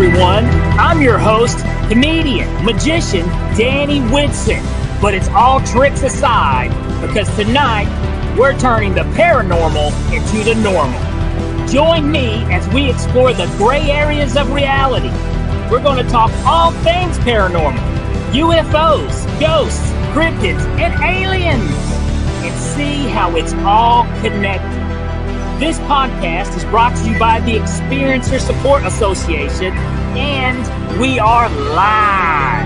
everyone. I'm your host, comedian, magician, Danny Whitson. But it's all tricks aside, because tonight we're turning the paranormal into the normal. Join me as we explore the gray areas of reality. We're going to talk all things paranormal, UFOs, ghosts, cryptids, and aliens, and see how it's all connected. This podcast is brought to you by the Experiencer Support Association, and we are live.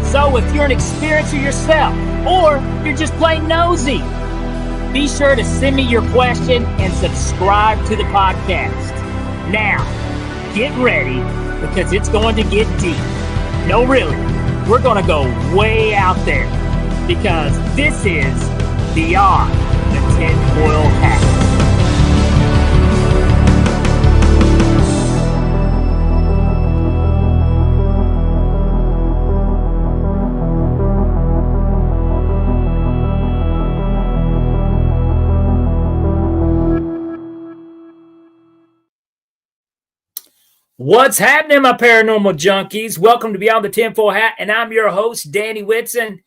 So if you're an experiencer yourself, or you're just plain nosy, be sure to send me your question and subscribe to the podcast. Now, get ready, because it's going to get deep. No, really, we're going to go way out there, because this is Beyond the Tinfoil Hat. What's happening, my paranormal junkies? Welcome to Beyond the Tinfoil Hat, and I'm your host, Danny Whitson.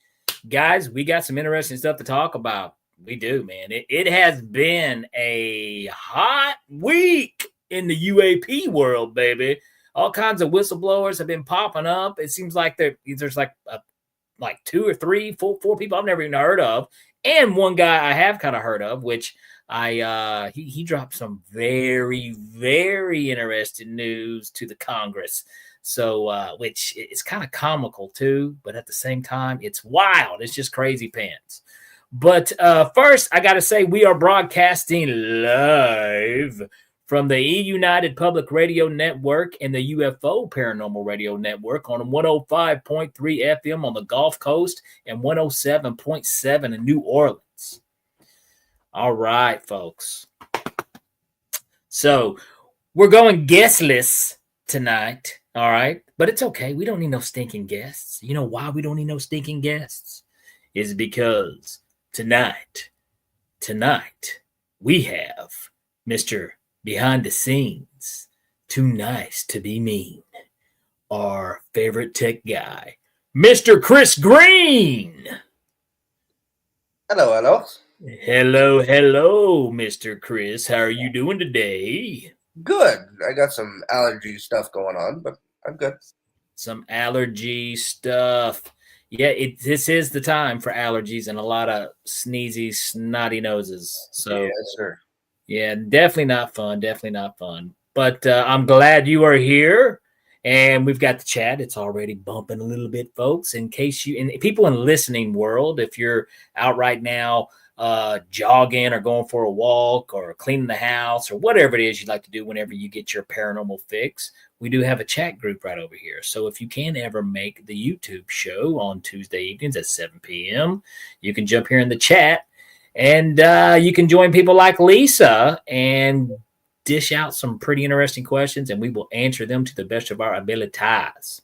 Guys, we got some interesting stuff to talk about. We do, man. It has been a hot week in the UAP world, baby. All kinds of whistleblowers have been popping up. It seems like there's like two or three, four people I've never even heard of, and one guy I have kind of heard of, which he dropped some very, very interesting news to the Congress. So, which is kind of comical too, but at the same time, it's wild. It's just crazy pants. But first, I got to say, we are broadcasting live from the United Public Radio Network and the UFO Paranormal Radio Network on 105.3 FM on the Gulf Coast and 107.7 in New Orleans. All right, folks. So we're going guestless tonight, all right? But it's okay. We don't need no stinking guests. You know why we don't need no stinking guests? Is because tonight, we have Mr. Behind the Scenes, Too Nice to Be Mean, our favorite tech guy, Mr. Chris Green. Hello, hello. Hello, Mr. Chris. How are you doing today? Good. I got some allergy stuff going on, but I'm good. Some allergy stuff. Yeah, this is the time for allergies and a lot of sneezy, snotty noses. So, yes, sir. Yeah, definitely not fun. But I'm glad you are here. And we've got the chat. It's already bumping a little bit, folks. In case you, and people in listening world, if you're out right now, jogging or going for a walk or cleaning the house or whatever it is you'd like to do whenever you get your paranormal fix, we do have a chat group right over here. So if you can ever make the YouTube show on Tuesday evenings at 7 p.m., you can jump here in the chat and you can join people like Lisa and dish out some pretty interesting questions, and we will answer them to the best of our abilities.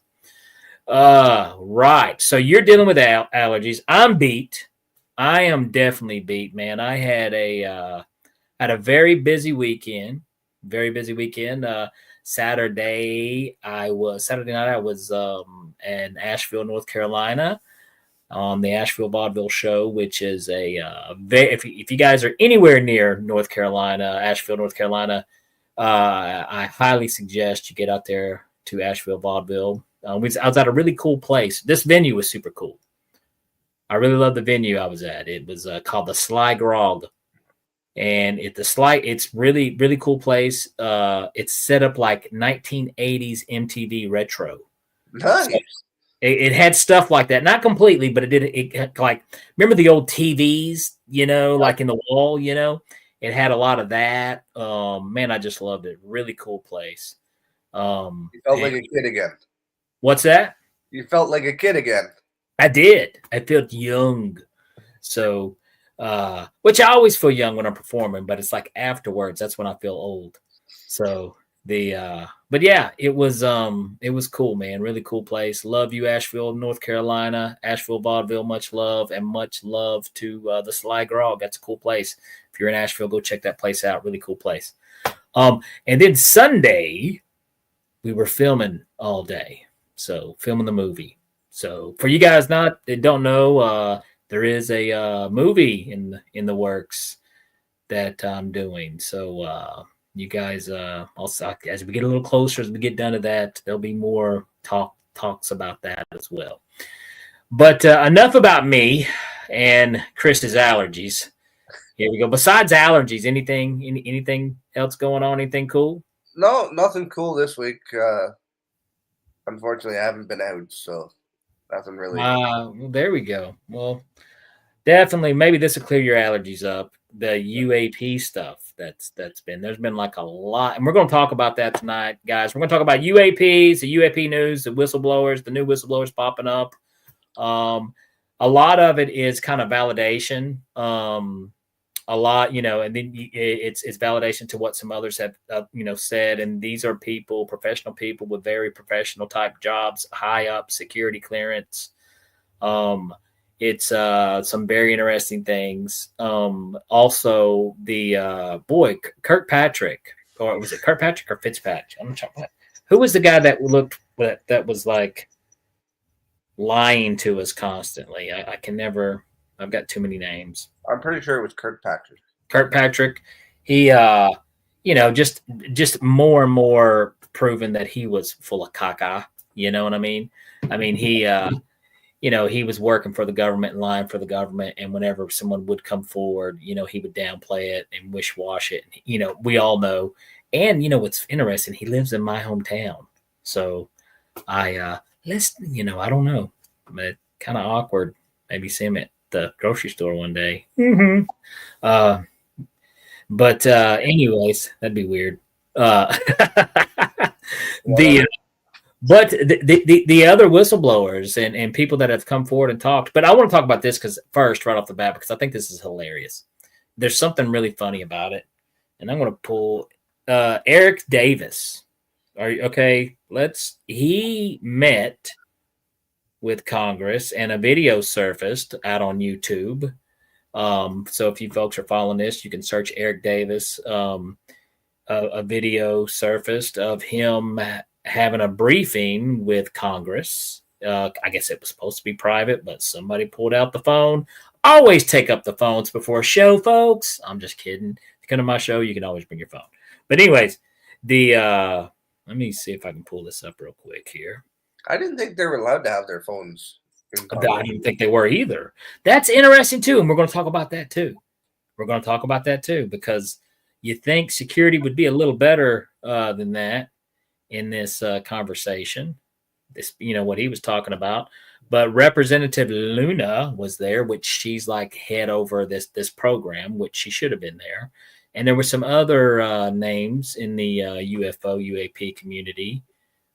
Right. So you're dealing with allergies. I'm beat. I am definitely beat, man. I had a very busy weekend. Saturday night I was in Asheville, North Carolina, on the Asheville Vaudeville Show, which is if you guys are anywhere near North Carolina, Asheville, North Carolina, I highly suggest you get out there to Asheville Vaudeville. I was at a really cool place. This venue was super cool. I really love the venue I was at. It was called the Sly Grog, and it's really, really cool place. It's set up like 1980s MTV retro. Nice. So it had stuff like that, not completely, but it had, like, remember the old TVs, like in the wall, it had a lot of that. Man, I just loved it. Really cool place. You felt like a kid again. What's that? You felt like a kid again. I did. I felt young. So, which I always feel young when I'm performing, but it's like afterwards, that's when I feel old. So but yeah, it was cool, man. Really cool place. Love you, Asheville, North Carolina, Asheville Vaudeville. Much love, and much love to the Sly Grog. That's a cool place. If you're in Asheville, go check that place out. Really cool place. And then Sunday, we were filming all day. So filming the movie. So for you guys that don't know, there is a movie in the works that I'm doing. So you guys, also as we get a little closer, as we get done to that, there'll be more talks about that as well. But enough about me and Chris's allergies. Here we go. Besides allergies, anything else going on? Anything cool? No, nothing cool this week. Unfortunately, I haven't been out, so nothing really. Well, there we go. Well, definitely, maybe this will clear your allergies up. The UAP stuff there's been like a lot, and we're going to talk about that tonight, guys. We're going to talk about UAPs, the UAP news, the whistleblowers, the new whistleblowers popping up. A lot of it is kind of validation. A lot, and then it's validation to what some others have, said. And these are people, professional people with very professional type jobs, high up security clearance. It's some very interesting things. Also, the Kirkpatrick, or was it Kirkpatrick or Fitzpatrick? I'm not sure. Who was the guy that was like lying to us constantly? I can never. I've got too many names. I'm pretty sure it was Kirkpatrick. Kirkpatrick. He, just more and more proven that he was full of caca. You know what I mean? I mean, he was working for the government and lying for the government. And whenever someone would come forward, he would downplay it and wish-wash it. We all know. And, what's interesting, he lives in my hometown. So I don't know, but kind of awkward. Maybe see him at the grocery store one day. Mm-hmm. But anyways, that'd be weird. But the other whistleblowers and people that have come forward and talked. But I want to talk about this right off the bat, because I think this is hilarious. There's something really funny about it, and I'm going to pull Eric Davis. Are you okay? He met with Congress, and a video surfaced out on YouTube. So if you folks are following this, you can search Eric Davis. A video surfaced of him having a briefing with Congress. I guess it was supposed to be private, but somebody pulled out the phone. Always take up the phones before a show, folks. I'm just kidding. If you come to my show, you can always bring your phone. But anyways, let me see if I can pull this up real quick here. I didn't think they were allowed to have their phones. I didn't think they were either. That's interesting too, and we're going to talk about that too. Because you think security would be a little better than that in this conversation. This, what he was talking about. But Representative Luna was there, which she's like head over this program, which she should have been there. And there were some other names in the UFO UAP community.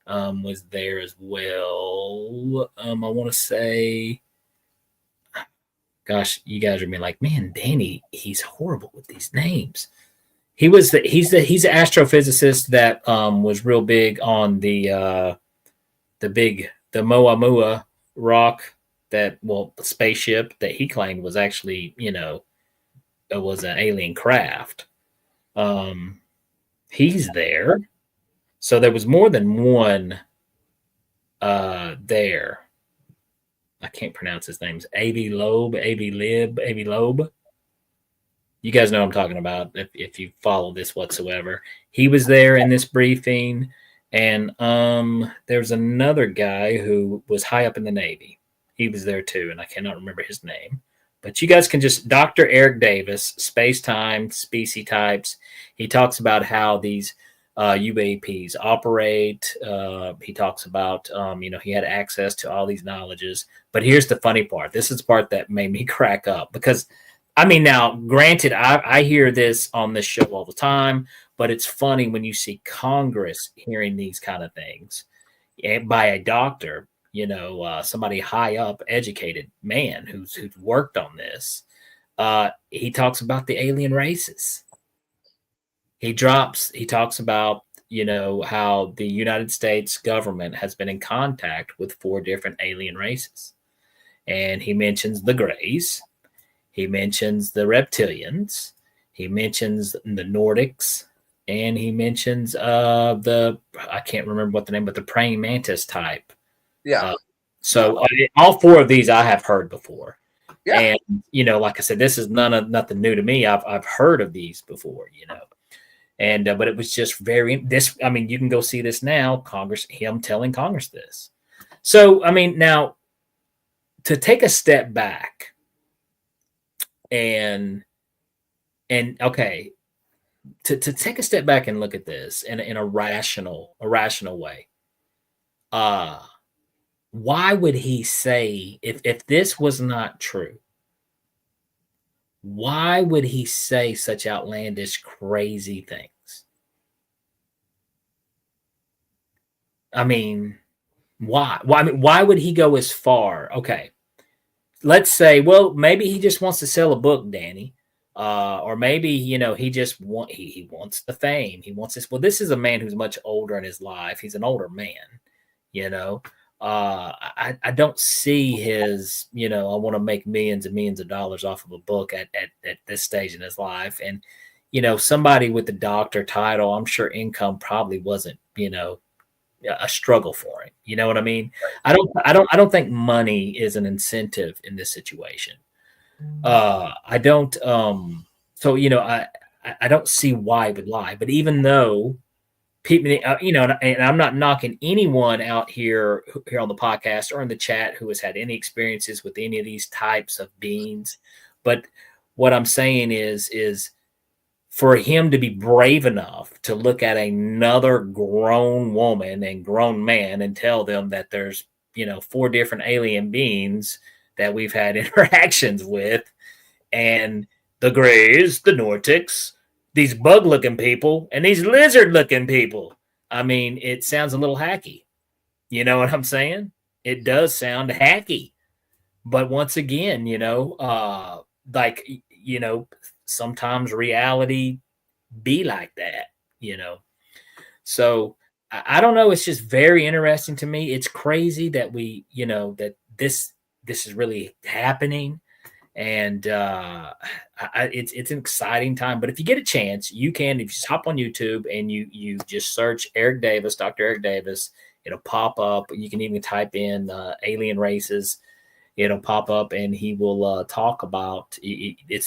Was there as well. I want to say, gosh, you guys are being like, man, Danny, he's horrible with these names. He's an astrophysicist that was real big on the Moamua rock, the spaceship that he claimed was actually, it was an alien craft. He's there. So there was more than one there. I can't pronounce his names. Avi Loeb. You guys know what I'm talking about if you follow this whatsoever. He was there in this briefing. And there's another guy who was high up in the Navy. He was there too, and I cannot remember his name. But you guys can just Dr. Eric Davis, space-time, species types. He talks about how these UAPs operate. He talks about, he had access to all these knowledges. But here's the funny part. This is the part that made me crack up. Because, now, granted, I hear this on this show all the time. But it's funny when you see Congress hearing these kind of things by a doctor, somebody high up, educated man who's worked on this. He talks about the alien races. He talks about, how the United States government has been in contact with 4 different alien races. And he mentions the Greys. He mentions the reptilians. He mentions the Nordics. and he mentions I can't remember what the name, but the praying mantis type. Yeah. So all four of these I have heard before. Yeah. And like I said, this is nothing new to me. I've heard of these before, and but it was just I mean, you can go see this now. Him telling Congress this. So I mean, now to take a step back and okay, to take a step back and look at this in a rational way. Why would he say, if this was not true, why would he say such outlandish, crazy things? I mean, why? Why? I mean, why would he go as far? Okay, let's say, well, maybe he just wants to sell a book, Danny, or maybe he wants the fame. He wants this. Well, this is a man who's much older in his life. He's an older man, you know. I don't see his, I want to make millions and millions of dollars off of a book at this stage in his life. And, somebody with the doctor title, I'm sure income probably wasn't, a struggle for him. You know what I mean? I don't think money is an incentive in this situation. I don't, so, I don't see why he would lie, but even though people, and I'm not knocking anyone out here on the podcast or in the chat who has had any experiences with any of these types of beings, but what I'm saying is for him to be brave enough to look at another grown woman and grown man and tell them that there's 4 different alien beings that we've had interactions with, and the Greys, the Nordics, these bug-looking people, and these lizard-looking people. I mean, it sounds a little hacky. You know what I'm saying? It does sound hacky. But once again, sometimes reality be like that, So I don't know. It's just very interesting to me. It's crazy that that this is really happening. And it's an exciting time. But if you get a chance, you can, if you just hop on YouTube and you just search Eric Davis, Dr. Eric Davis, it'll pop up. You can even type in alien races. It'll pop up, and he will talk about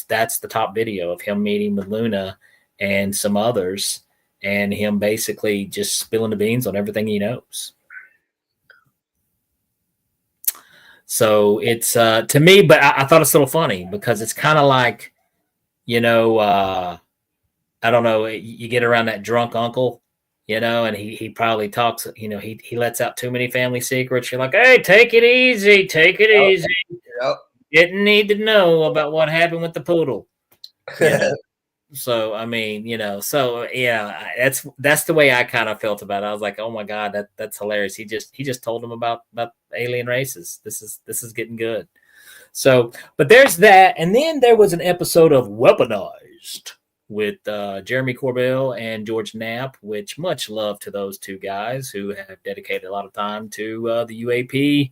that's the top video of him meeting with Luna and some others, and him basically just spilling the beans on everything he knows. So it's to me, but I thought it's a little funny because it's kind of like, I don't know, you get around that drunk uncle, and he probably talks, he lets out too many family secrets. You're like, hey, take it easy. Yep. Didn't need to know about what happened with the poodle. So, I mean, so yeah, that's the way I kind of felt about it. I was like, oh my God, that's hilarious. He just told him about alien races. This is getting good. So, but there's that. And then there was an episode of Weaponized with Jeremy Corbell and George Knapp, which much love to those two guys who have dedicated a lot of time to the UAP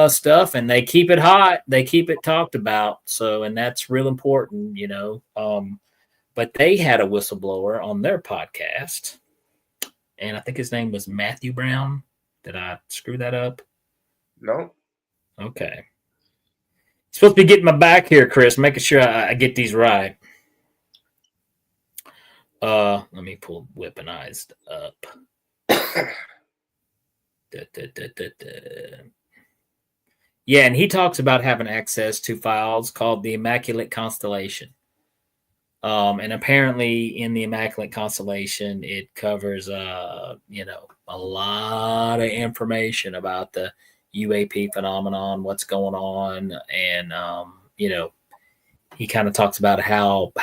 stuff, and they keep it hot. They keep it talked about. So, and that's real important, but they had a whistleblower on their podcast, and I think his name was Matthew Brown. Did I screw that up? No. Okay. Supposed to be getting my back here, Chris, making sure I get these right. Let me pull Weaponized up. Yeah, and he talks about having access to files called the Immaculate Constellation. And apparently in the Immaculate Constellation, it covers, a lot of information about the UAP phenomenon, what's going on. And, he kind of talks about how,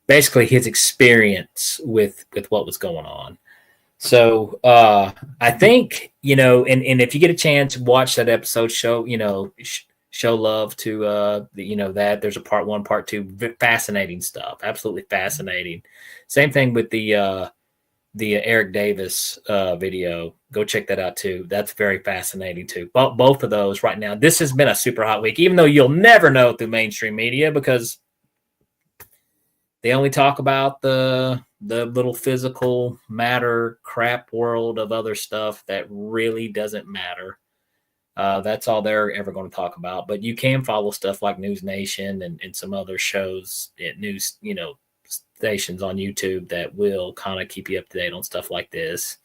basically his experience with what was going on. So I think, and if you get a chance, watch that episode, show love to, that there's a part 1, part 2, fascinating stuff. Absolutely fascinating. Same thing with the Eric Davis video. Go check that out too. That's very fascinating too. Both of those right now. This has been a super hot week, even though you'll never know through mainstream media because They only talk about the little physical matter crap world of other stuff that really doesn't matter. That's all they're ever going to talk about. But you can follow stuff like News Nation and some other shows at news, stations on YouTube that will kind of keep you up to date on stuff like this,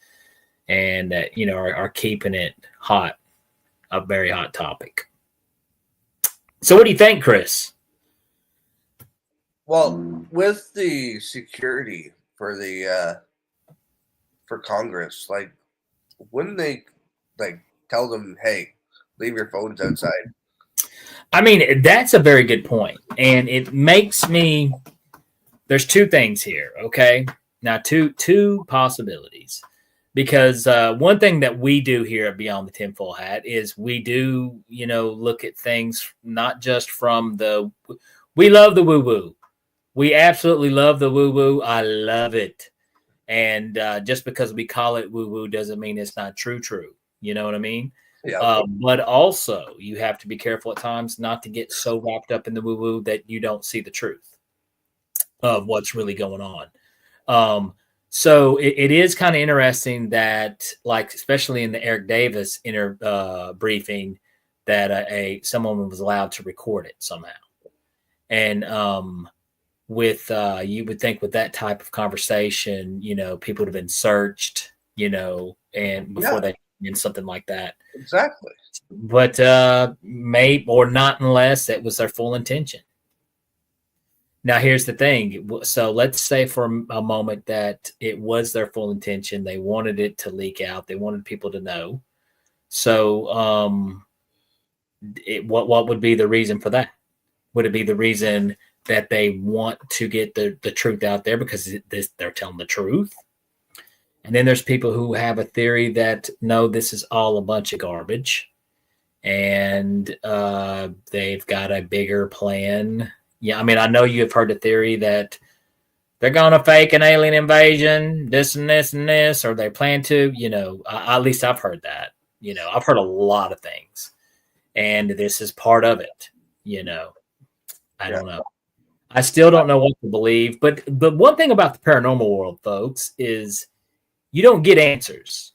and that are keeping it hot, a very hot topic. So, what do you think, Chris? Well, with the security for the for Congress, like, wouldn't they like tell them, "Hey, leave your phones outside"? I mean, that's a very good point, and it makes me. There's two things here, okay? Now, two possibilities, because one thing that we do here at Beyond the Tinfoil Hat is we do, look at things not just from the. We love the woo woo. We absolutely love the woo woo. I love it. And just because we call it woo woo doesn't mean it's not true. You know what I mean? Yeah. But also, you have to be careful at times not to get so wrapped up in the woo woo that you don't see the truth of what's really going on. So it is kind of interesting that, like, especially in the Eric Davis briefing, that someone was allowed to record it somehow. And with you would think with that type of conversation, people would have been searched, and before they did something like that. Exactly. But maybe, or not, unless it was their full intention. Now, here's the thing. So let's say for a moment that it was their full intention. They wanted it to leak out. They wanted people to know. So what would be the reason for that? Would it be the reason that they want to get the truth out there because they're telling the truth? And then there's people who have a theory that, no, this is all a bunch of garbage. And they've got a bigger plan. Yeah, I mean, I know you've heard the theory that they're going to fake an alien invasion, this and this and this, or they plan to, at least I've heard that. I've heard a lot of things. And this is part of it, I don't know. I still don't know what to believe. But one thing about the paranormal world, folks, is you don't get answers.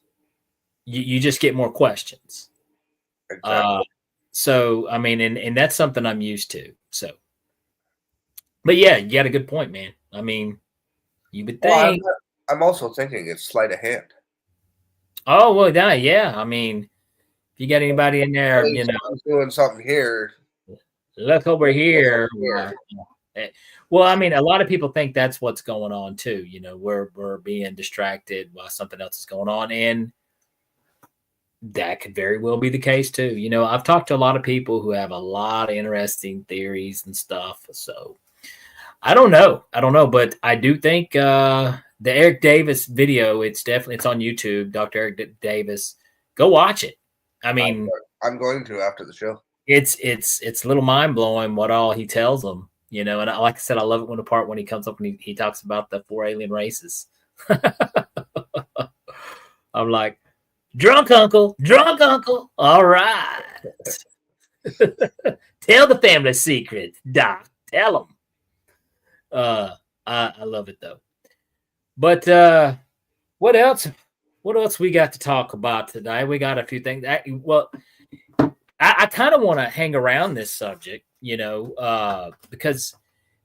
You just get more questions. Exactly. So, I mean, and that's something I'm used to. So, but yeah, you got a good point, man. I mean, you would think. Well, I'm also thinking it's sleight of hand. Oh, well, yeah. I mean, if you got anybody in there, someone's doing something here. Look over here. Well, I mean, a lot of people think that's what's going on too. We're being distracted while something else is going on, and that could very well be the case too. I've talked to a lot of people who have a lot of interesting theories and stuff. So I don't know, but I do think the Eric Davis video, it's on YouTube. Dr. Eric Davis, go watch it. I mean, I'm going to after the show. It's a little mind blowing what all he tells them. And like I said, I love it when he comes up and he talks about the 4 alien races. I'm like, drunk uncle. All right. Tell the family secrets, Doc. Tell them. I love it though. But what else? What else we got to talk about today? We got a few things. I kind of want to hang around this subject, because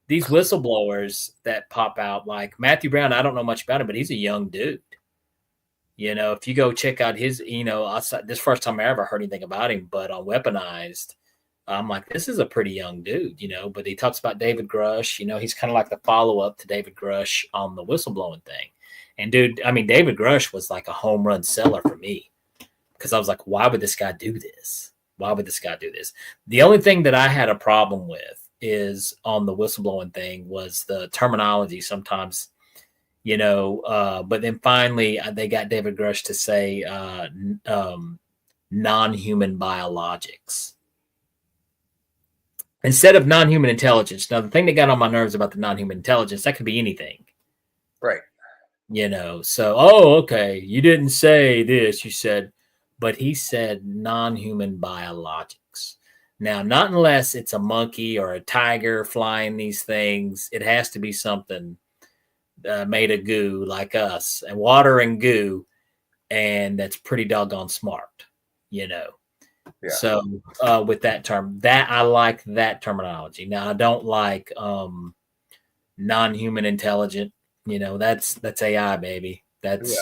these whistleblowers that pop out, like Matthew Brown, I don't know much about him, but he's a young dude. If you go check out his, this first time I ever heard anything about him, but on Weaponized, I'm like, this is a pretty young dude, but he talks about David Grush, he's kind of like the follow-up to David Grush on the whistleblowing thing. And dude, I mean, David Grush was like a home run seller for me because I was like, why would this guy do this? The only thing that I had a problem with is on the whistleblowing thing was the terminology sometimes, but then finally they got David Grush to say non-human biologics instead of non-human intelligence. Now, the thing that got on my nerves about the non-human intelligence, that could be anything. Right. So, okay, you didn't say this, you said, but he said non-human biologics. Now, not unless it's a monkey or a tiger flying these things. It has to be something made of goo like us, and water and goo, and that's pretty doggone smart, you know. Yeah. So with that term, that I like that terminology. Now I don't like non-human intelligent. You know, that's AI, baby. That's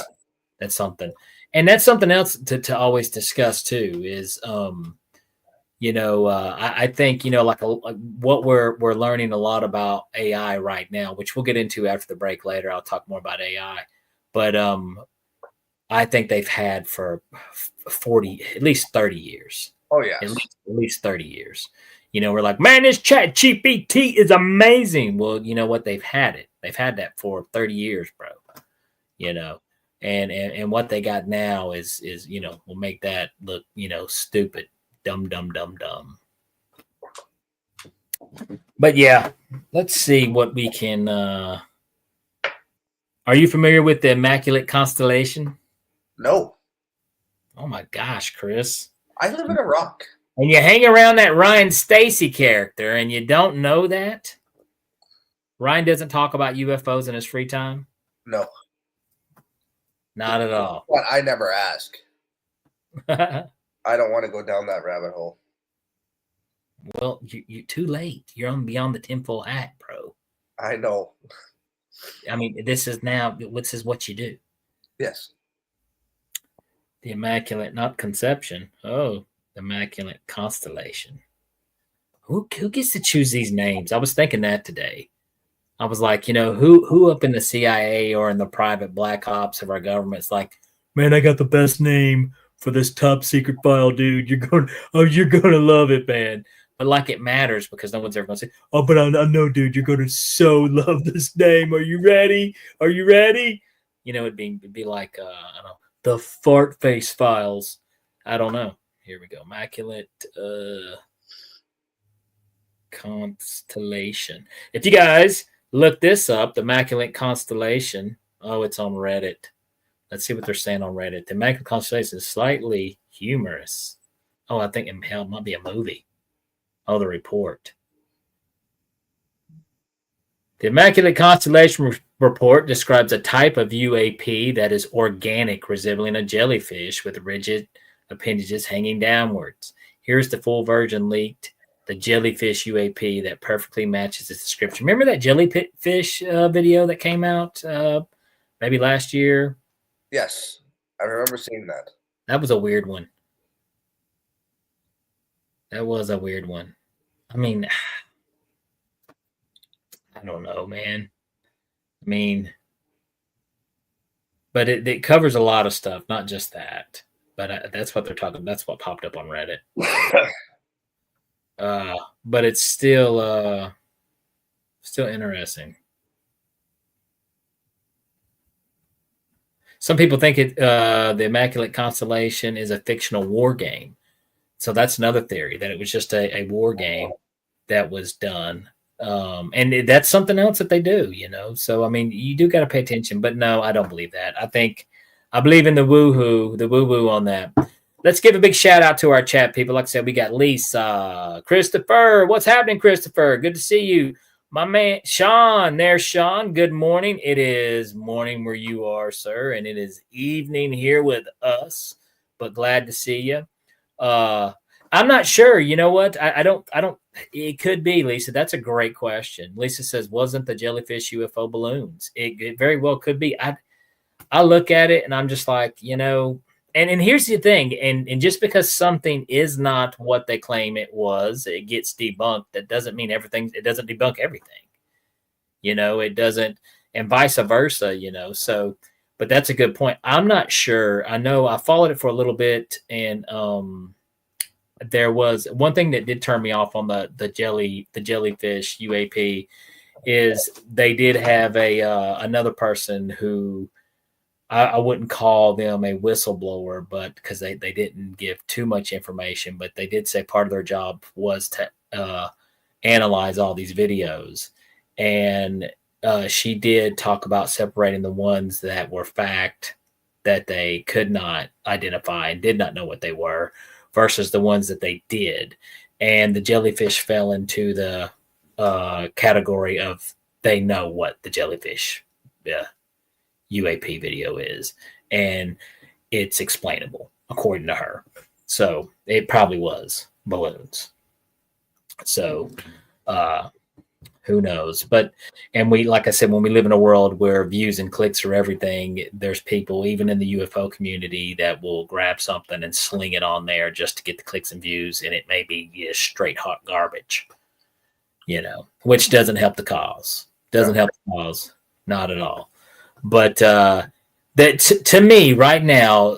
something, and that's something else to always discuss too. Is I think like what we're learning a lot about AI right now, which we'll get into after the break later. I'll talk more about AI, but I think they've had for 40, at least 30 years. Oh yeah, at least 30 years. We're like, man, this Chat GPT is amazing. Well, you know what? They've had it. They've had that for 30 years, bro. And what they got now is will make that look stupid, dumb. But yeah, let's see what we can. Are you familiar with the Immaculate Constellation? No. Oh my gosh, Chris! I live in a rock. And you hang around that Ryan Stacy character, and you don't know that Ryan doesn't talk about UFOs in his free time. No, not at all. But I never ask. I don't want to go down that rabbit hole. Well, you're too late. You're on Beyond the Tinfoil Hat, bro. I know. I mean, this is what you do. Yes. The Immaculate, not Conception. Oh, the Immaculate Constellation. Who gets to choose these names? I was thinking that today. I was like, who up in the CIA or in the private black ops of our government's like, man, I got the best name for this top secret file, dude. You're gonna love it, man. But like it matters because no one's ever gonna say, oh, but I know, dude, you're gonna so love this name. Are you ready? It'd be like I don't know, the Fart Face Files. I don't know. Here we go. Immaculate Constellation. If you guys look this up, the Immaculate Constellation. Oh, it's on Reddit. Let's see what they're saying on Reddit. The Immaculate Constellation is slightly humorous. Oh, I think it might be a movie. Oh, the report. The Immaculate Constellation report describes a type of UAP that is organic, resembling a jellyfish with rigid appendages hanging downwards. Here's the full version leaked. The jellyfish UAP that perfectly matches its description. Remember that jellyfish video that came out maybe last year? Yes, I remember seeing that. That was a weird one. That was a weird one. I mean, I don't know, man. I mean, but it covers a lot of stuff, not just that. But that's what they're talking. That's what popped up on Reddit. But it's still interesting. Some people think the Immaculate Constellation is a fictional war game. So that's another theory, that it was just a war game that was done. And that's something else that they do, So, I mean, you do got to pay attention. But no, I don't believe that. I believe in the woo-woo on that. Let's give a big shout out to our chat people. Like I said, we got Lisa, Christopher. What's happening, Christopher? Good to see you. My man, Sean. There's Sean. Good morning. It is morning where you are, sir. And it is evening here with us. But glad to see you. I'm not sure. You know what? I don't. It could be, Lisa. That's a great question. Lisa says, wasn't the jellyfish UFO balloons? It very well could be. I look at it and I'm just like, and here's the thing. And just because something is not what they claim it was, it gets debunked. That doesn't mean everything. It doesn't debunk everything. It doesn't, and vice versa. So, but that's a good point. I'm not sure. I know I followed it for a little bit, and there was one thing that did turn me off on the jellyfish UAP is they did have another person who I wouldn't call them a whistleblower, but because they didn't give too much information, but they did say part of their job was to analyze all these videos. And she did talk about separating the ones that were fact that they could not identify and did not know what they were versus the ones that they did. and the jellyfish fell into the category of they know what the jellyfish UAP video is, and it's explainable according to her. So it probably was balloons. So who knows? But, and we, like I said, when we live in a world where views and clicks are everything, there's people even in the UFO community that will grab something and sling it on there just to get the clicks and views, and it may be straight hot garbage, which doesn't help the cause. Doesn't help the cause, not at all. But that to me right now,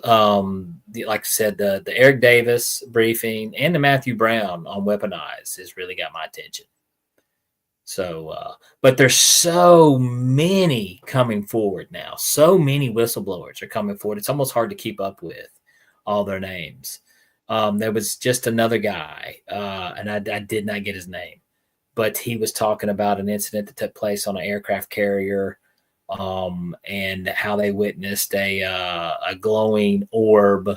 like I said, the Eric Davis briefing and the Matthew Brown on Weaponized has really got my attention. So, but there's so many coming forward now. So many whistleblowers are coming forward. It's almost hard to keep up with all their names. There was just another guy, and I did not get his name, but he was talking about an incident that took place on an aircraft carrier, and how they witnessed a glowing orb,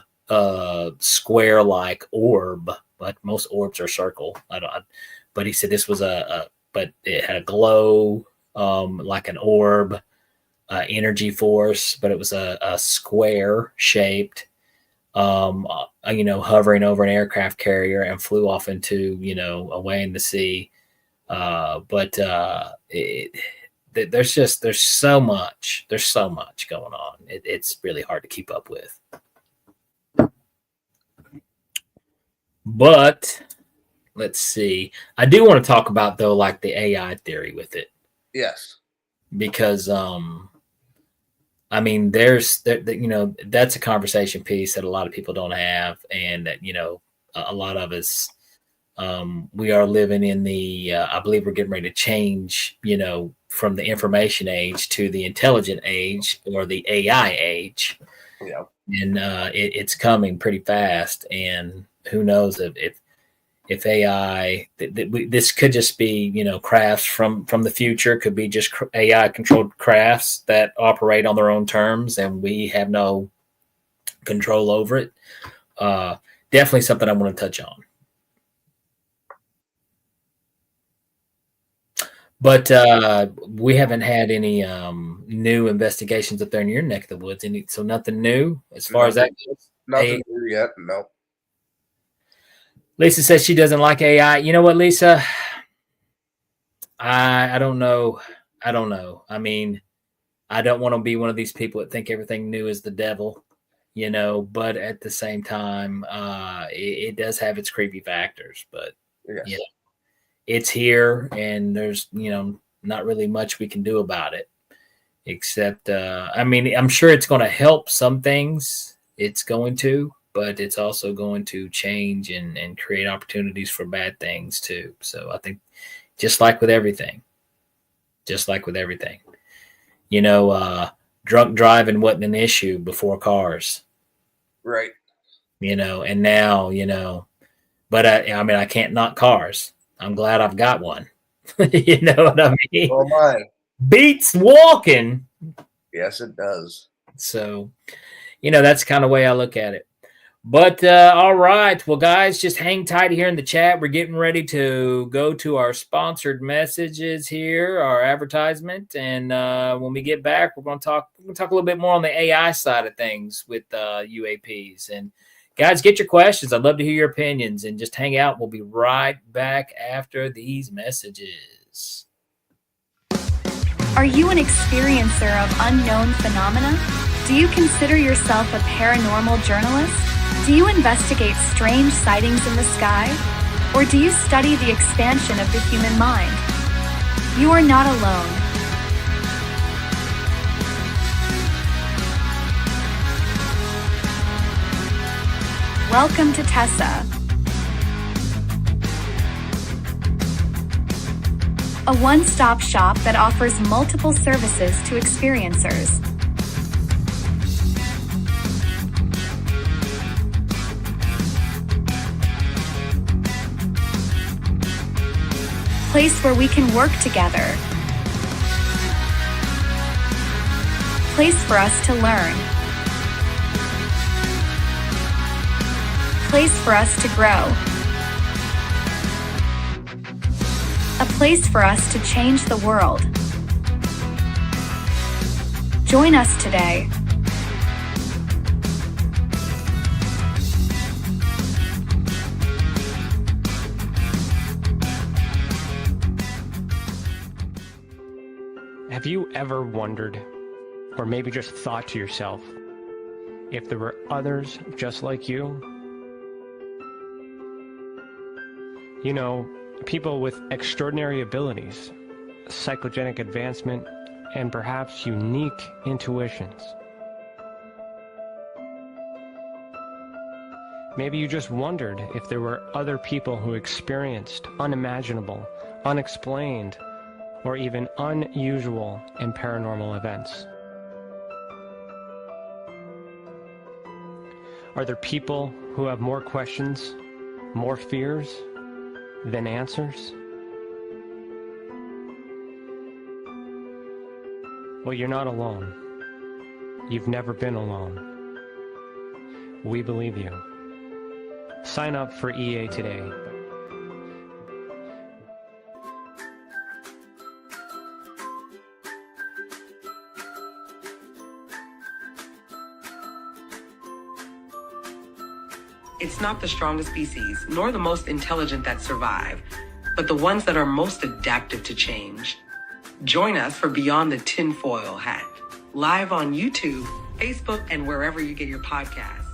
square-like orb, but most orbs are circle. But he said this was but it had a glow, like an orb, energy force, but it was a square shaped, hovering over an aircraft carrier and flew off into, away in the sea. There's so much going on. It's really hard to keep up with. But let's see. I do want to talk about, though, like the AI theory with it. Yes. Because, that's a conversation piece that a lot of people don't have. And that, a lot of us, we are living in the, I believe we're getting ready to change, from the information age to the intelligent age, or the AI age. Yeah. And it's coming pretty fast. And who knows if AI, this could just be, crafts from the future, could be just AI controlled crafts that operate on their own terms and we have no control over it. Definitely something I want to touch on. But we haven't had any new investigations up there in your neck of the woods. So nothing new as far as that goes? Nothing new yet, no. Lisa says she doesn't like AI. You know what, Lisa? I don't know. I mean, I don't want to be one of these people that think everything new is the devil, but at the same time, it does have its creepy factors. But, yes. It's here, and there's, not really much we can do about it. Except, I'm sure it's going to help some things. It's going to. But it's also going to change and create opportunities for bad things too. So I think just like with everything, drunk driving wasn't an issue before cars. Right. And now, but I can't knock cars. I'm glad I've got one. You know what I mean? Oh my. Beats walking. Yes, it does. So, that's kind of the way I look at it. But all right. Well, guys, just hang tight here in the chat. We're getting ready to go to our sponsored messages here, our advertisement. And when we get back, we're going to talk a little bit more on the AI side of things with UAPs. And guys, get your questions. I'd love to hear your opinions, and just hang out. We'll be right back after these messages. Are you an experiencer of unknown phenomena? Do you consider yourself a paranormal journalist? Do you investigate strange sightings in the sky? Or do you study the expansion of the human mind? You are not alone. Welcome to TESA, a one-stop shop that offers multiple services to experiencers. Place where we can work together. Place for us to learn. Place for us to grow. place for us to change the world. Join us today. Have you ever wondered, or maybe just thought to yourself, if there were others just like you? You know, people with extraordinary abilities, psychogenic advancement, and perhaps unique intuitions. Maybe you just wondered if there were other people who experienced unimaginable, unexplained, or even unusual and paranormal events. Are there people who have more questions, more fears than answers? Well, you're not alone. You've never been alone. We believe you. Sign up for EA today. It's not the strongest species, nor the most intelligent that survive, but the ones that are most adaptive to change. Join us for Beyond the Tinfoil Hat, live on YouTube, Facebook, and wherever you get your podcasts.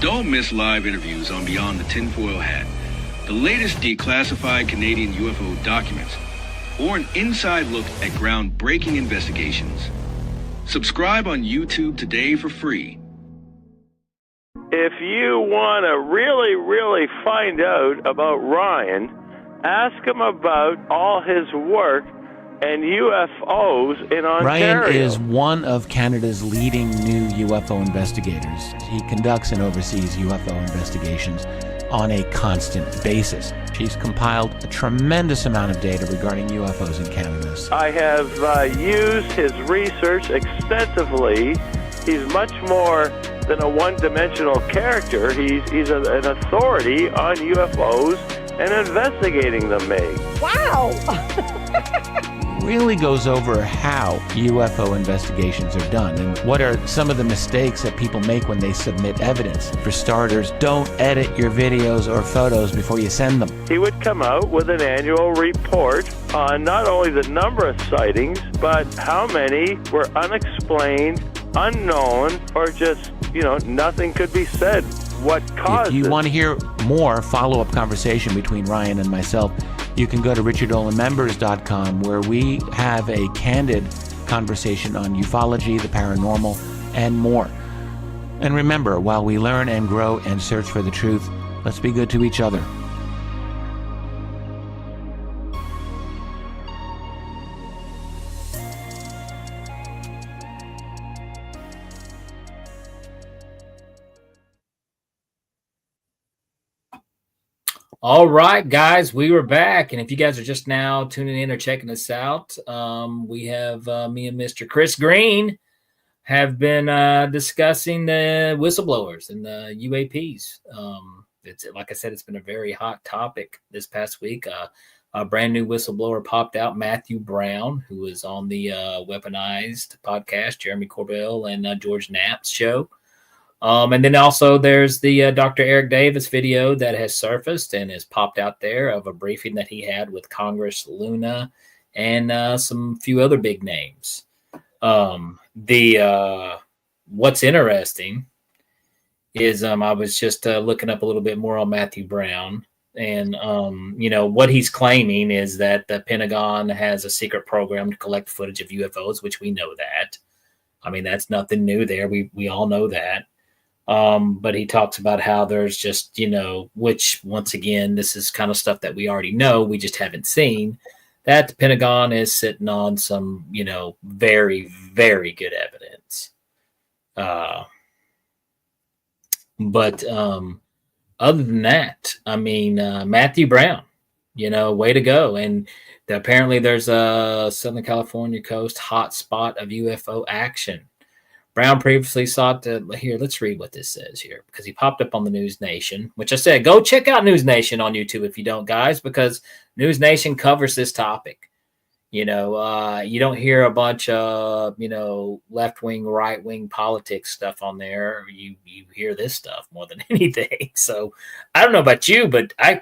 Don't miss live interviews on Beyond the Tinfoil Hat, the latest declassified Canadian UFO documents, or an inside look at groundbreaking investigations. Subscribe on YouTube today for free. If you want to really find out about Ryan, ask him about all his work and UFOs in Ontario. Ryan is one of Canada's leading new UFO investigators. He conducts and oversees UFO investigations on a constant basis. He's compiled a tremendous amount of data regarding UFOs in Canada. I have used his research extensively. He's much more than a one-dimensional character. He's an authority on UFOs and investigating them, Meg. Wow! Really goes over how UFO investigations are done and what are some of the mistakes that people make when they submit evidence. For starters, don't edit your videos or photos before you send them. He would come out with an annual report on not only the number of sightings, but how many were unexplained, unknown, or just, nothing could be said. What caused it? If you it? want to hear more follow-up conversation between Ryan and myself, you can go to richardolanmembers.com, where we have a candid conversation on ufology, the paranormal, and more. And remember, while we learn and grow and search for the truth, let's be good to each other. All right, guys, we were back. And if you guys are just now tuning in or checking us out, we have me and Mr. Chris Green have been discussing the whistleblowers and the UAPs. It's like I said, it's been a very hot topic this past week. A brand new whistleblower popped out, Matthew Brown, who was on the Weaponized podcast, Jeremy Corbell and George Knapp's show. And then also there's the Dr. Eric Davis video that has surfaced and has popped out there of a briefing that he had with Congress Luna and some few other big names. What's interesting is I was just looking up a little bit more on Matthew Brown, and what he's claiming is that the Pentagon has a secret program to collect footage of UFOs, which we know that. I mean, that's nothing new there. We all know that. But he talks about how there's just, which once again, this is kind of stuff that we already know. We just haven't seen that the Pentagon is sitting on some, very, very good evidence. But other than that, I mean, Matthew Brown, way to go. And apparently there's a Southern California coast hot spot of UFO action. Brown previously sought to, here, let's read what this says here, because he popped up on the News Nation, which I said, go check out News Nation on YouTube if you don't, guys, because News Nation covers this topic. You don't hear a bunch of, left-wing, right-wing politics stuff on there. You hear this stuff more than anything. So I don't know about you, but I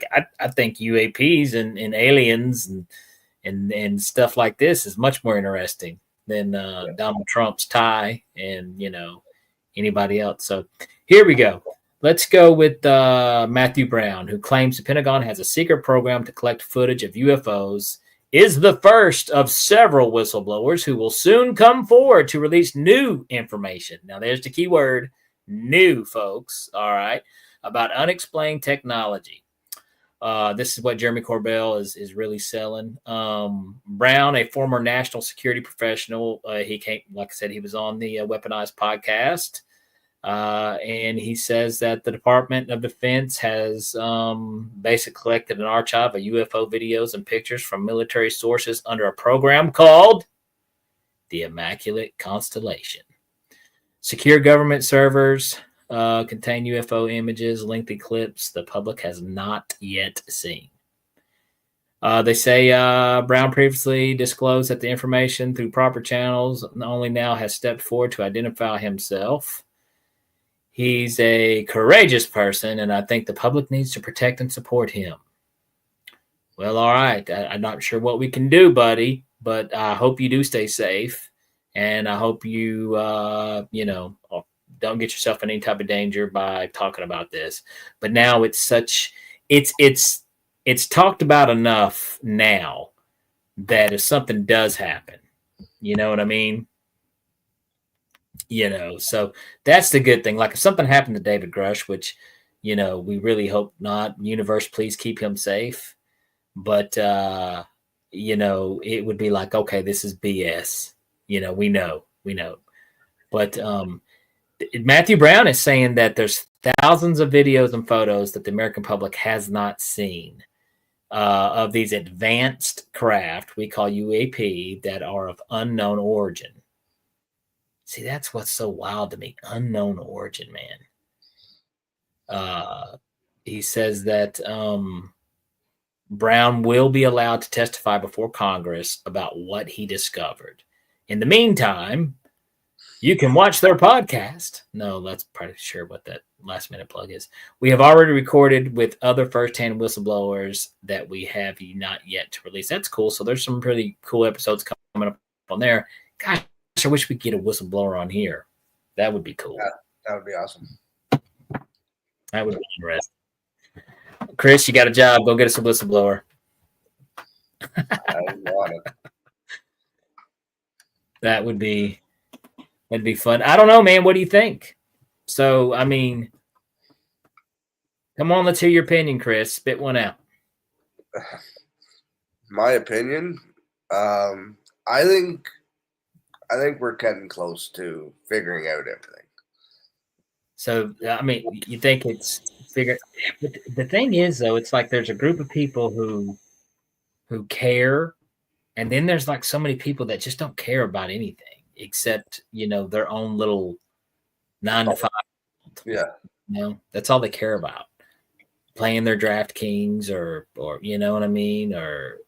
think UAPs and aliens and stuff like this is much more interesting than Donald Trump's tie and, anybody else. So here we go. Let's go with Matthew Brown, who claims the Pentagon has a secret program to collect footage of UFOs, is the first of several whistleblowers who will soon come forward to release new information. Now, there's the key word, new, folks, all right, about unexplained technology. This is what Jeremy Corbell is really selling. Brown, a former national security professional, he came, like I said, he was on the Weaponized podcast, and he says that the Department of Defense has basically collected an archive of UFO videos and pictures from military sources under a program called the Immaculate Constellation. Secure government servers contain UFO images, lengthy clips the public has not yet seen. They say Brown previously disclosed that the information through proper channels only now has stepped forward to identify himself. He's a courageous person, and I think the public needs to protect and support him. Well, all right. I'm not sure what we can do, buddy, but I hope you do stay safe, and I hope you, don't get yourself in any type of danger by talking about this. But now it's talked about enough now that if something does happen, you know what I mean? So that's the good thing. Like if something happened to David Grush, which, we really hope not, universe, please keep him safe. But, it would be like, okay, this is BS. We know. But Matthew Brown is saying that there's thousands of videos and photos that the American public has not seen of these advanced craft we call UAP that are of unknown origin. See, that's what's so wild to me. Unknown origin, man. He says that Brown will be allowed to testify before Congress about what he discovered. In the meantime, you can watch their podcast. No, that's pretty sure what that last minute plug is. We have already recorded with other firsthand whistleblowers that we have not yet to release. That's cool. So there's some pretty cool episodes coming up on there. Gosh, I wish we could get a whistleblower on here. That would be cool. Yeah, that would be awesome. That would be interesting. Chris, you got a job. Go get us a whistleblower. I want it. That'd be fun. I don't know, man. What do you think? So, I mean, come on, let's hear your opinion, Chris. Spit one out. My opinion, I think we're getting close to figuring out everything. So, I mean, you think it's figured? The thing is, though, it's like there's a group of people who care, and then there's like so many people that just don't care about anything except, their own little 9 to 5. Yeah. That's all they care about. Playing their DraftKings or you know what I mean? Or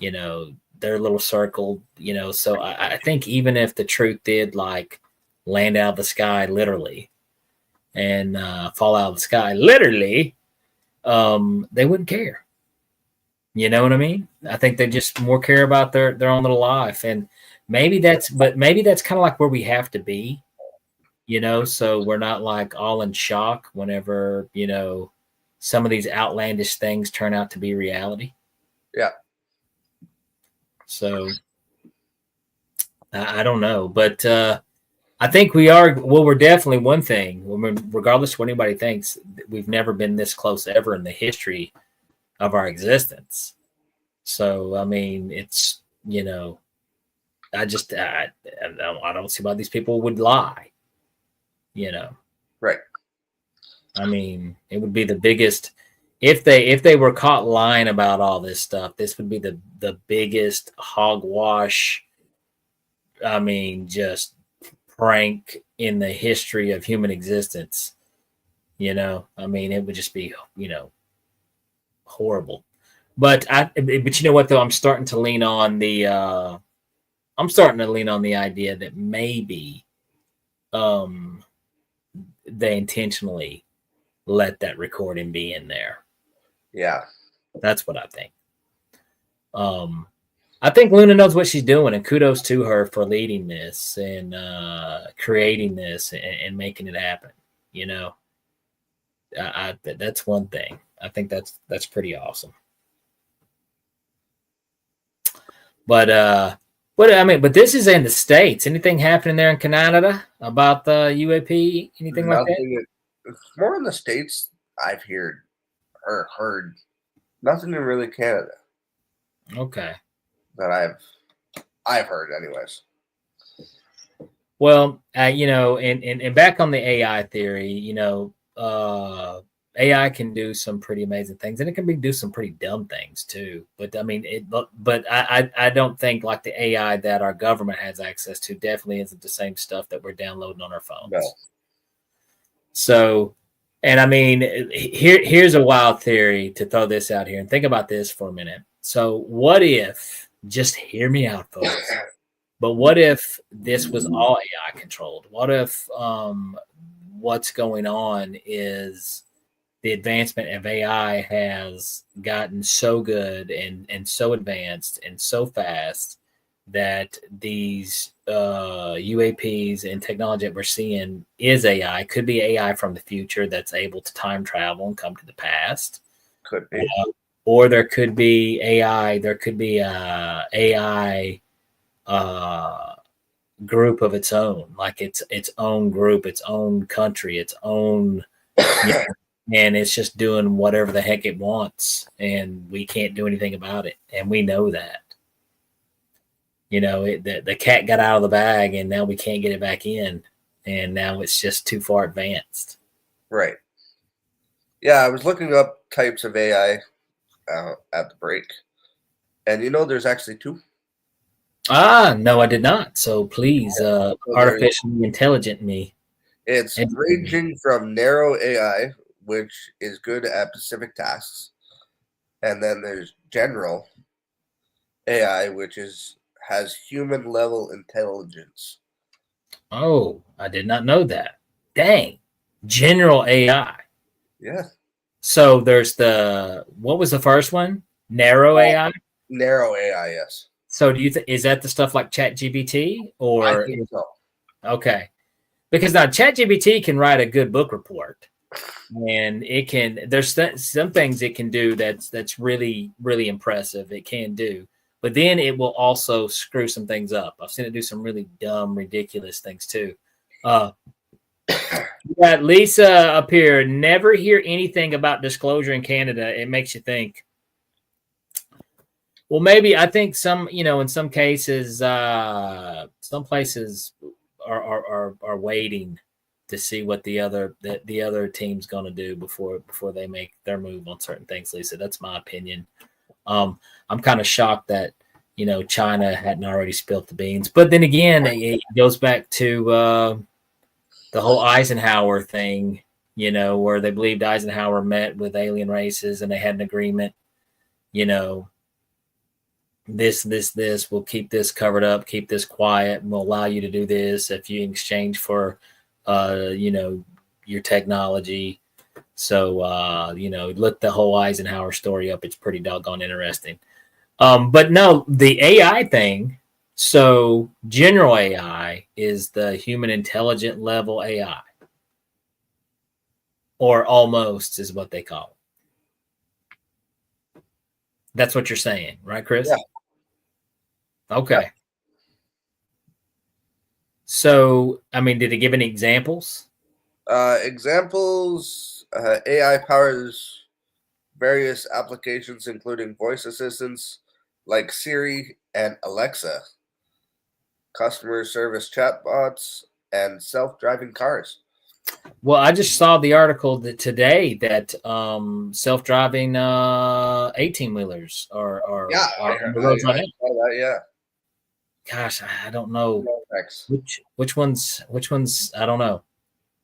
their little circle, so I think even if the truth did like land out of the sky literally and fall out of the sky literally, they wouldn't care. You know what I mean? I think they just more care about their own little life. And maybe that's kind of like where we have to be, so we're not like all in shock whenever, some of these outlandish things turn out to be reality. Yeah. So I don't know, but I think we are. Well, we're definitely one thing. Regardless of what anybody thinks, we've never been this close ever in the history of our existence. So I mean, it's I don't see why these people would lie. Right. I mean, it would be the biggest if they were caught lying about all this stuff. This would be the biggest hogwash. I mean, just prank in the history of human existence. I mean, it would just be horrible. But you know what though, I'm starting to lean on the idea that maybe they intentionally let that recording be in there. Yeah. That's what I think. I think Luna knows what she's doing, and kudos to her for leading this and creating this and making it happen. That's one thing. I think that's pretty awesome. But but this is in the States. Anything happening there in Canada about the UAP? Anything like that? It's more in the States. I've heard nothing in really Canada. Okay. That I've heard, anyways. Well, and back on the AI theory, AI can do some pretty amazing things, and it can do some pretty dumb things too. But I mean, but I don't think like the AI that our government has access to definitely isn't the same stuff that we're downloading on our phones. No. So, and I mean, here's a wild theory to throw this out here, and think about this for a minute. So, what if? Just hear me out, folks. But what if this was all AI controlled? What if what's going on is the advancement of AI has gotten so good and so advanced and so fast that these UAPs and technology that we're seeing is AI, could be AI from the future that's able to time travel and come to the past. Could be. Or there could be AI, AI group of its own, like its own group, its own country, its own, and it's just doing whatever the heck it wants, and we can't do anything about it, and we know that. The cat got out of the bag, and now we can't get it back in, and now it's just too far advanced. Right. Yeah, I was looking up types of AI at the break, and there's actually two. No, I did not. So please, artificially intelligent me. It's ranging from narrow AI, which is good at specific tasks, and then there's general AI, which has human level intelligence. Oh, I did not know that. Dang, general AI. Yeah. So there's what was the first one? Narrow AI. Narrow AI, yes. So do you is that the stuff like ChatGPT or? I think so. Okay, because now ChatGPT can write a good book report, and it can. There's some things it can do that's really really impressive. It can do, but then it will also screw some things up. I've seen it do some really dumb, ridiculous things too. You got Lisa up here. Never hear anything about disclosure in Canada. It makes you think. Well, maybe I think some, in some cases, some places are waiting to see what the other team's going to do before they make their move on certain things. Lisa, that's my opinion. I'm kind of shocked that China hadn't already spilt the beans, but then again, it goes back to the whole Eisenhower thing, where they believed Eisenhower met with alien races and they had an agreement, this, we'll keep this covered up, keep this quiet, and we'll allow you to do this if you exchange for, your technology. So, look the whole Eisenhower story up. It's pretty doggone interesting. But no, the AI thing. So general AI is the human intelligent level AI, or almost is what they call it. That's what you're saying, right, Chris? Yeah. Okay. Yeah. So, I mean, did it give any examples? Examples, AI powers various applications, including voice assistants like Siri and Alexa, customer service chatbots, and self-driving cars. Well, I just saw the article today that self-driving 18-wheelers are on the roads right now. Saw that, yeah. Gosh, I don't know Thanks. which ones I don't know.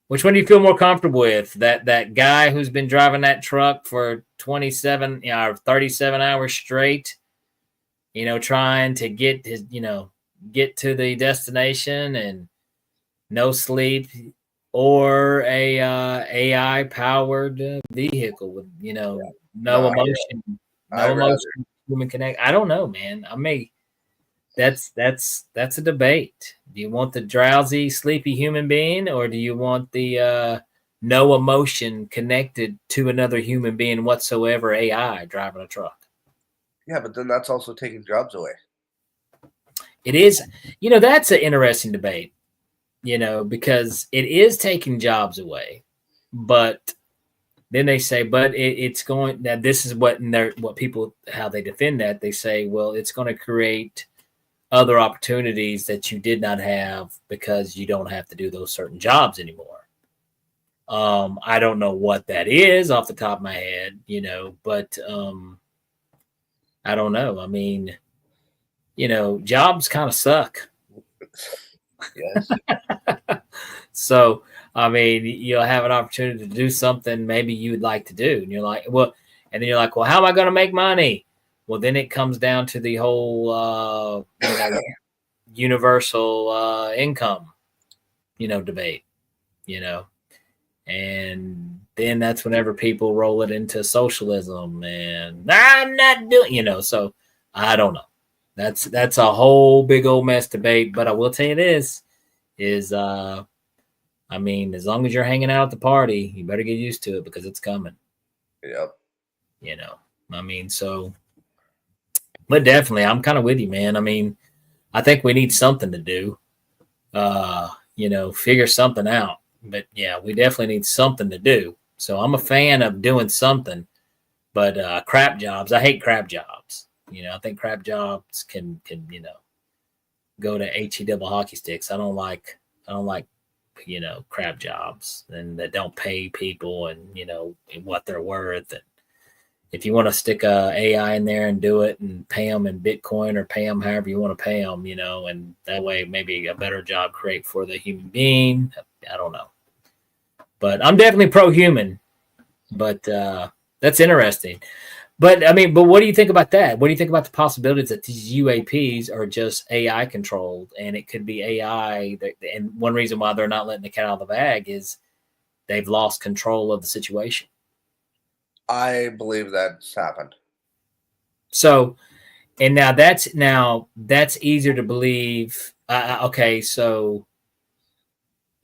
Which one do you feel more comfortable with? That guy who's been driving that truck for 27 or 37 hours straight, trying to get get to the destination and no sleep, or a AI powered vehicle with no emotion, no emotion, human connect. I don't know, man. I may that's a debate. Do you want the drowsy, sleepy human being, or do you want the no emotion connected to another human being whatsoever AI driving a truck? Yeah, but then that's also taking jobs away. It is, that's an interesting debate, because it is taking jobs away, but then they say, but it's going, now this is what people, how they defend that. They say, well, it's going to create other opportunities that you did not have because you don't have to do those certain jobs anymore. I don't know what that is off the top of my head, but I don't know. I mean, jobs kind of suck. Yes. So, I mean, you'll have an opportunity to do something maybe you would like to do. And you're like, well, and then you're like, well, how am I going to make money? Well, then it comes down to the whole, universal income, debate, and then that's whenever people roll it into socialism and I'm not doing, so I don't know. That's a whole big old mess debate. But I will tell you this is, I mean, as long as you're hanging out at the party, you better get used to it because it's coming. Yep. I mean, so, but definitely, I'm kind of with you, man. I mean, I think we need something to do, figure something out. But yeah, we definitely need something to do. So I'm a fan of doing something, but crap jobs, I hate crap jobs. I think crap jobs can go to HE double hockey sticks. I don't like crap jobs and that don't pay people and what they're worth. And if you want to stick a AI in there and do it and pay them in Bitcoin or pay them however you want to pay them, and that way maybe a better job create for the human being. I don't know, but I'm definitely pro-human. But that's interesting. But I mean, but what do you think about that? What do you think about the possibilities that these UAPs are just AI controlled, and it could be AI? And one reason why they're not letting the cat out of the bag is they've lost control of the situation. I believe that's happened. So, and now that's easier to believe. Okay, so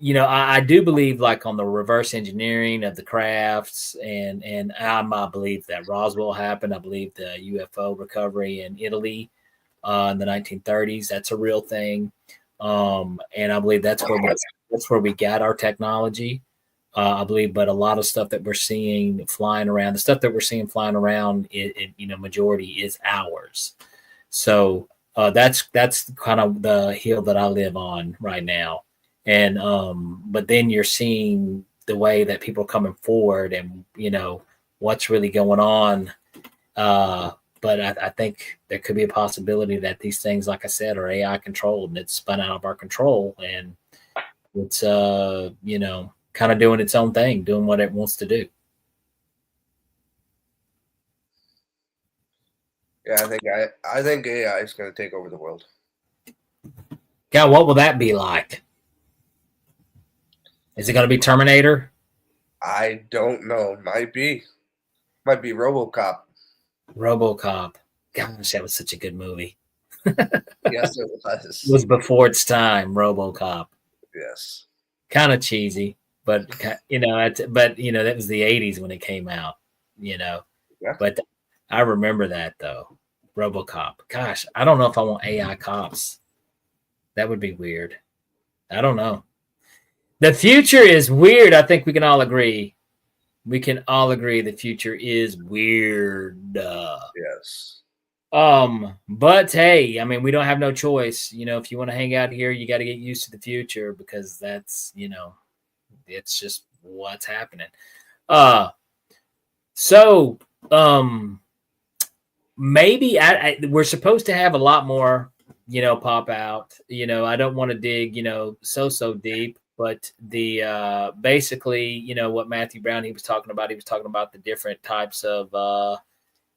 I do believe like on the reverse engineering of the crafts, and I believe that Roswell happened. I believe the UFO recovery in Italy in the 1930s, that's a real thing, and I believe that's where we got our technology. I believe, but a lot of stuff that we're seeing flying around, majority is ours. So that's kind of the hill that I live on right now. And but then you're seeing the way that people are coming forward, and what's really going on. But I think there could be a possibility that these things, like I said, are AI controlled, and it's spun out of our control, and it's kind of doing its own thing, doing what it wants to do. Yeah, I think AI is going to take over the world. God, what will that be like? Is it going to be Terminator? I don't know. Might be RoboCop. RoboCop. Gosh, that was such a good movie. Yes, it was. It was before its time, RoboCop. Yes. Kind of cheesy, but that was the 80s when it came out. Yeah. But I remember that though, RoboCop. Gosh, I don't know if I want AI cops. That would be weird. I don't know. The future is weird. I think we can all agree. The future is weird. Yes. But hey, I mean, we don't have no choice. If you want to hang out here, you got to get used to the future, because that's, it's just what's happening. So maybe we're supposed to have a lot more, pop out. I don't want to dig, so deep, but the basically, what Matthew Brown he was talking about the different types of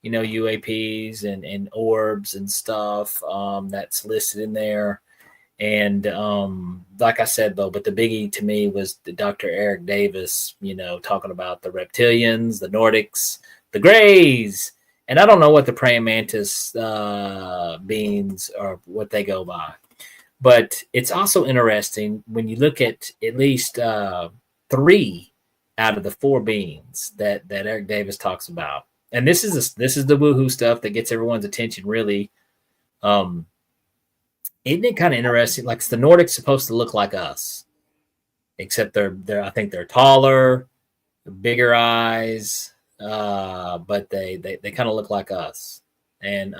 UAPs and orbs and stuff that's listed in there. And like I said, though, but the biggie to me was the Dr. Eric Davis, talking about the reptilians, the Nordics, the Greys. And I don't know what the praying mantis beings or what they go by. But it's also interesting when you look at least 3 out of the 4 beings that Eric Davis talks about. And this is the woohoo stuff that gets everyone's attention, really. Isn't it kind of interesting? Like the Nordics supposed to look like us, except they're I think they're taller, bigger eyes, but they kind of look like us. And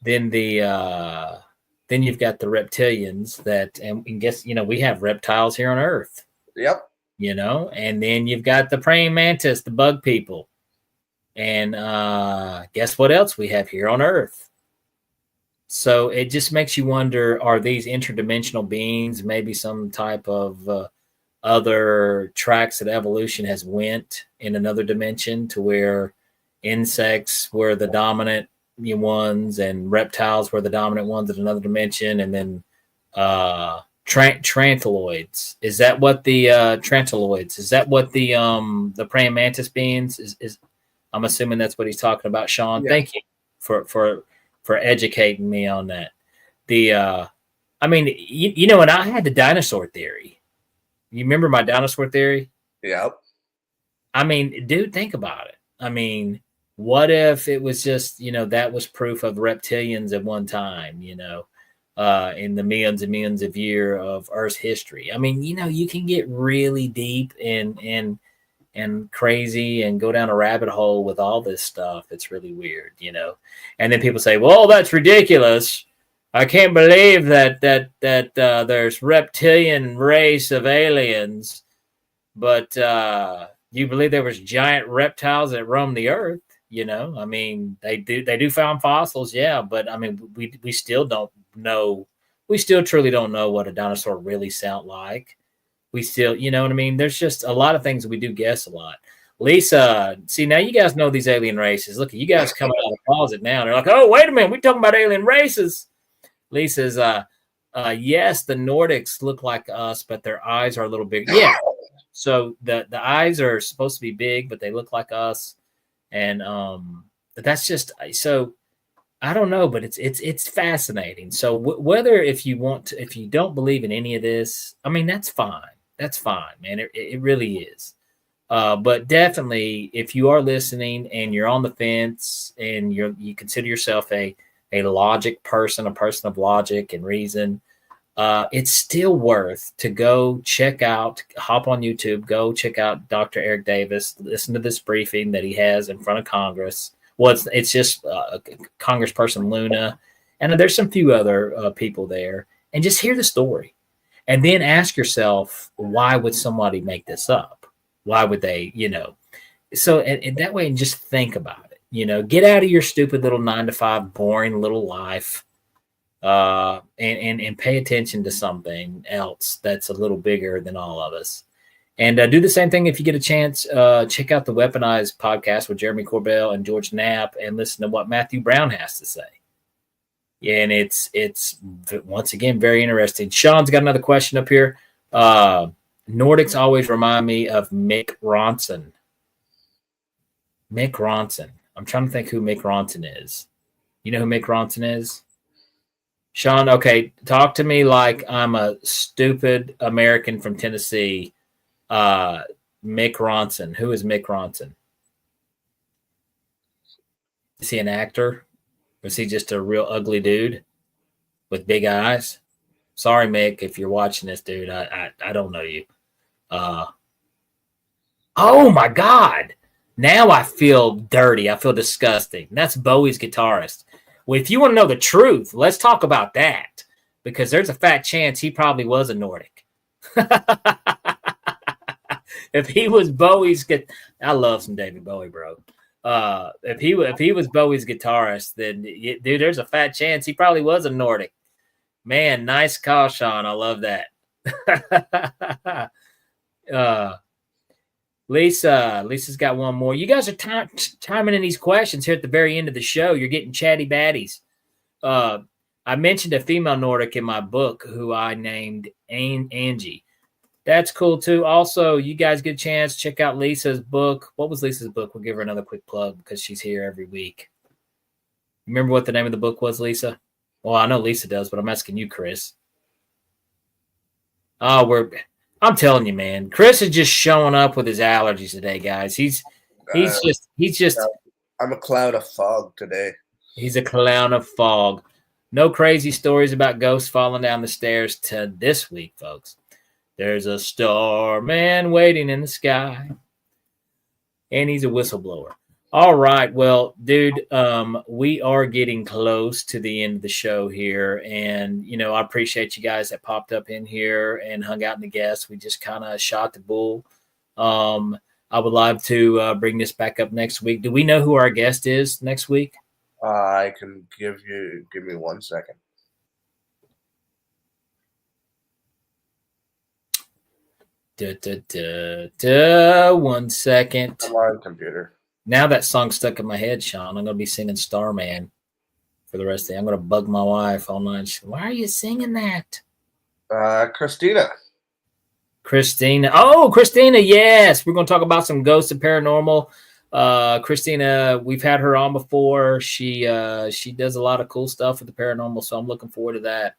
then then you've got the reptilians and guess we have reptiles here on Earth. Yep. And then you've got the praying mantis, the bug people, and guess what else we have here on Earth? So it just makes you wonder, are these interdimensional beings maybe some type of other tracks that evolution has went in another dimension to where insects were the dominant ones and reptiles were the dominant ones in another dimension, and then Trantiloids. Is that what the Trantiloids? Is that what the praying mantis beings is? I'm assuming that's what he's talking about, Sean. Yeah. Thank you for educating me on that. I mean, and I had the dinosaur theory. You remember my dinosaur theory? Yep. I mean, dude, think about it. I mean, what if it was just, that was proof of reptilians at one time, in the millions and millions of years of Earth's history? I mean, you can get really deep and crazy and go down a rabbit hole with all this stuff. It's really weird, And then people say, well, that's ridiculous. I can't believe that there's reptilian race of aliens, but you believe there was giant reptiles that roamed the earth, I mean, they do found fossils, yeah, but I mean, we still don't know. We still truly don't know what a dinosaur really sound like. We still, you know what I mean? There's just a lot of things we do guess a lot. Lisa, see, now you guys know these alien races. Look, you guys coming out of the closet now. They're like, oh, wait a minute. We're talking about alien races. Lisa's, yes, the Nordics look like us, but their eyes are a little bigger. Yeah. So the eyes are supposed to be big, but they look like us. And but that's just, so I don't know, but it's fascinating. So whether if you don't believe in any of this, I mean, that's fine. That's fine, man. It really is. But definitely, if you are listening and you're on the fence and you consider yourself a logic person, a person of logic and reason, it's still worth to go hop on YouTube, go check out Dr. Eric Davis, listen to this briefing that he has in front of Congress. Well, it's just Congressperson Luna, and there's some few other people there, and just hear the story. And then ask yourself, why would somebody make this up? Why would they, So and that way, and just think about it. Get out of your stupid little 9-to-5 boring little life, and pay attention to something else that's a little bigger than all of us. And do the same thing if you get a chance. Check out the Weaponized podcast with Jeremy Corbell and George Knapp and listen to what Matthew Brown has to say. Yeah, and it's once again very interesting. Sean's got another question up here. Nordics always remind me of Mick Ronson. Mick Ronson. I'm trying to think who Mick Ronson is. You know who Mick Ronson is? Sean, okay, talk to me like I'm a stupid American from Tennessee. Mick Ronson. Who is Mick Ronson? Is he an actor? Or is he just a real ugly dude with big eyes? Sorry, Mick, if you're watching this, dude. I don't know you. Oh my God. Now I feel dirty. I feel disgusting. That's Bowie's guitarist. Well, if you want to know the truth, let's talk about that. Because there's a fat chance he probably was a Nordic. if he was Bowie's, I love some David Bowie, bro. If he was Bowie's guitarist, then dude, there's a fat chance he probably was a Nordic. Man, nice call, Sean. I love that. Lisa's got one more. You guys are chiming in these questions here at the very end of the show. You're getting chatty baddies. I mentioned a female Nordic in my book who I named Angie. That's cool too. Also, you guys get a chance, check out Lisa's book. What was Lisa's book? We'll give her another quick plug because she's here every week. Remember what the name of the book was, Lisa? Well, I know Lisa does, but I'm asking you, Chris. I'm telling you, man. Chris is just showing up with his allergies today, guys. He's just. I'm a cloud of fog today. He's a cloud of fog. No crazy stories about ghosts falling down the stairs to this week, folks. There's a starman waiting in the sky, and he's a whistleblower. All right, well, dude, we are getting close to the end of the show here, and I appreciate you guys that popped up in here and hung out in the guests. We just kind of shot the bull. I would love to bring this back up next week. Do we know who our guest is next week? I can give me 1 second. One second. Come on, computer. Now that song's stuck in my head, Sean. I'm going to be singing Starman for the rest of the day. I'm going to bug my wife all night. Why are you singing that? Christina. Oh, Christina, yes. We're going to talk about some ghosts and paranormal. Christina, we've had her on before. She does a lot of cool stuff with the paranormal, so I'm looking forward to that.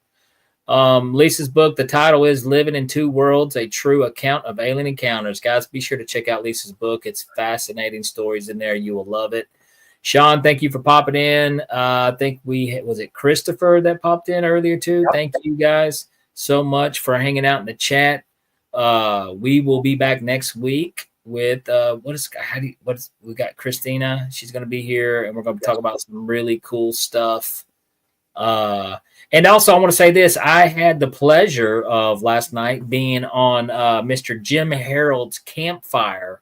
Lisa's book, the title is Living in Two Worlds, A True Account of Alien Encounters. Guys, be sure to check out Lisa's book. It's fascinating stories in there. You will love it. Sean, thank you for popping in. I think was it Christopher that popped in earlier too? Yep. Thank you guys so much for hanging out in the chat. We will be back next week with we got Christina. She's going to be here, and we're going to talk about some really cool stuff. And also, I want to say this. I had the pleasure of last night being on Mr. Jim Harold's Campfire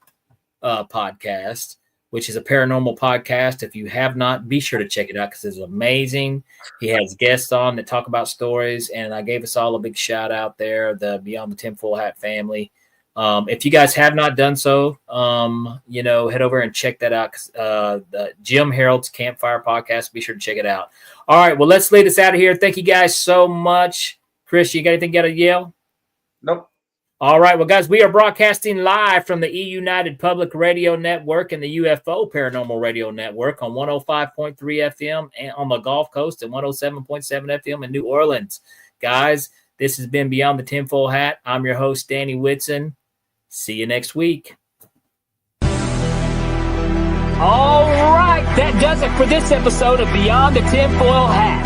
podcast, which is a paranormal podcast. If you have not, be sure to check it out because it's amazing. He has guests on that talk about stories, and I gave us all a big shout out there, the Beyond the Tinfoil Hat family. If you guys have not done so, head over and check that out. The Jim Harold's Campfire podcast. Be sure to check it out. All right. Well, let's lead us out of here. Thank you guys so much. Chris, you got anything you got to yell? Nope. All right. Well, guys, we are broadcasting live from the E-United Public Radio Network and the UFO Paranormal Radio Network on 105.3 FM and on the Gulf Coast and 107.7 FM in New Orleans. Guys, this has been Beyond the Tinfoil Hat. I'm your host, Danny Whitson. See you next week. All right, that does it for this episode of Beyond the Tinfoil Hat.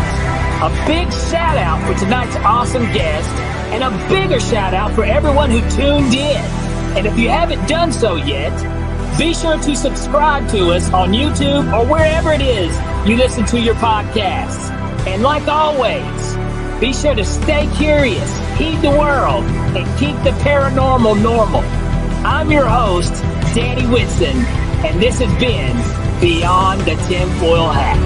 A big shout out for tonight's awesome guest, and a bigger shout out for everyone who tuned in. And if you haven't done so yet, be sure to subscribe to us on YouTube or wherever it is you listen to your podcasts. And like always, be sure to stay curious, heed the world, and keep the paranormal normal. I'm your host, Danny Whitson, and this has been Beyond the Tinfoil Hat.